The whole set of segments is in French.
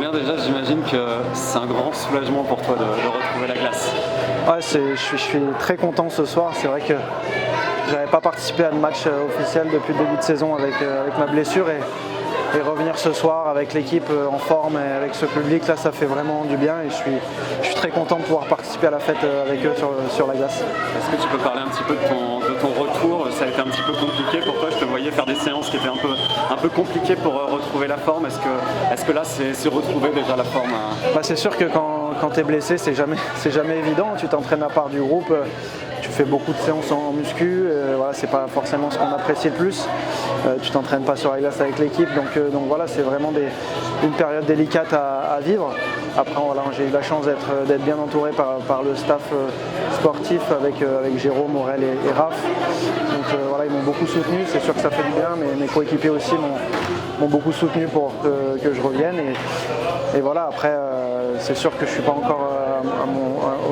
Damien, déjà, j'imagine que c'est un grand soulagement pour toi de retrouver la glace. Ouais, je suis très content ce soir. C'est vrai que j'avais pas participé à de match officiel depuis le début de saison avec ma blessure et revenir ce soir avec l'équipe en forme et avec ce public là, ça fait vraiment du bien et je suis très content de pouvoir participer à la fête avec eux sur la glace. Est-ce que tu peux parler un petit peu de ton retour? Ça a été un petit peu compliqué pour toi, je te voyais faire des séances qui étaient un peu compliquées pour retrouver la forme. Est-ce que là c'est retrouver déjà la forme? C'est sûr que quand tu es blessé, c'est jamais évident. Tu t'entraînes à part du groupe, tu fais beaucoup de séances en muscu, voilà, c'est pas forcément ce qu'on apprécie le plus. Tu t'entraînes pas sur la glace avec l'équipe, donc voilà, c'est vraiment une période délicate à vivre. Après, voilà, j'ai eu la chance d'être bien entouré par le staff sportif avec Jérôme, Aurel et Raph. Donc voilà, ils m'ont beaucoup soutenu, c'est sûr que ça fait du bien, mais mes coéquipiers aussi m'ont beaucoup soutenu pour que je revienne. Et voilà, après, c'est sûr que je ne suis pas encore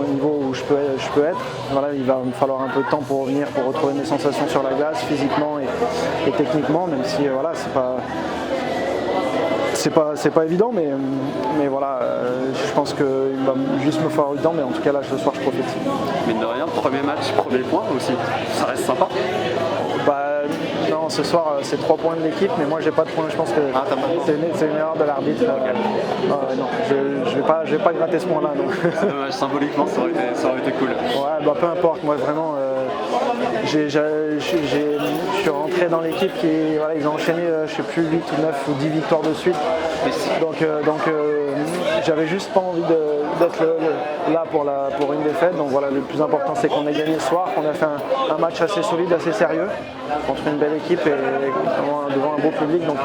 au niveau où je peux être. Voilà, il va me falloir un peu de temps pour revenir, pour retrouver mes sensations sur la glace, physiquement et techniquement, même si voilà, c'est pas évident, mais voilà, je pense qu'il va juste me falloir du temps, mais en tout cas là ce soir je profite. Mine de rien, premier match, premier point aussi, ça reste sympa. Non, ce soir c'est 3 points de l'équipe, mais moi j'ai pas de points, je pense que c'est une erreur de l'arbitre. Non, je vais pas gratter ce point là. C'est dommage, symboliquement ça aurait été cool. Ouais, peu importe, moi vraiment je suis rentré dans l'équipe qui voilà, ils ont enchaîné je sais plus 8 ou 9 ou 10 victoires de suite. Donc j'avais juste pas envie d'être là pour une défaite. Donc voilà, le plus important c'est qu'on ait gagné ce soir, qu'on a fait un match assez solide, assez sérieux contre une belle équipe et devant un beau public. Donc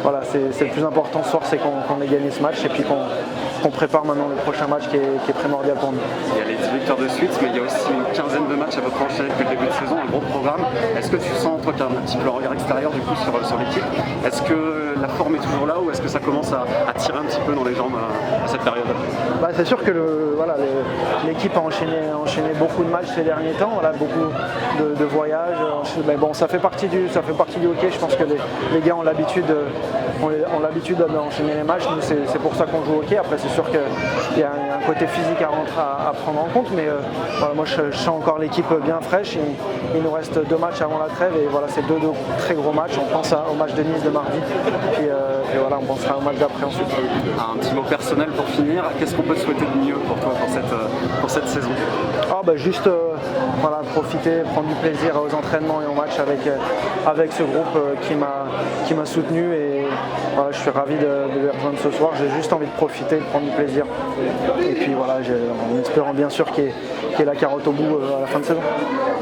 voilà, c'est le plus important ce soir, c'est qu'on ait gagné ce match et puis qu'on prépare maintenant le prochain match qui est primordial pour nous. Il y a les 10 victoires de suite, mais il y a aussi une quinzaine de matchs à peu près enchaînés depuis le début de saison, un gros programme. Est-ce que tu sens, toi qui as un petit peu le regard extérieur du coup sur l'équipe, est-ce que la forme est toujours là ou est-ce que ça commence à tirer un petit peu dans les jambes à cette période? C'est sûr que l'équipe a enchaîné beaucoup de matchs ces derniers temps, voilà, beaucoup de voyages. Mais bon, ça fait partie du hockey. Je pense que les gars ont l'habitude d'enchaîner les matchs. Nous, c'est pour ça qu'on joue au hockey. Après, c'est sûr qu'il y a un côté physique à prendre en compte, mais voilà, moi je sens encore l'équipe bien fraîche. Il nous reste 2 matchs avant la trêve et voilà, c'est deux très gros matchs. On pense au match de Nice de mardi et voilà, on pensera au match d'après ensuite. Un petit mot personnel pour finir, qu'est-ce qu'on peut te souhaiter de mieux pour toi pour cette saison? Juste voilà, profiter, prendre du plaisir aux entraînements et aux matchs avec ce groupe qui m'a soutenu et voilà, je suis ravi de les rejoindre ce soir. J'ai juste envie de profiter, de prendre du plaisir et puis voilà, en espérant bien sûr qu'il y ait la carotte au bout à la fin de saison.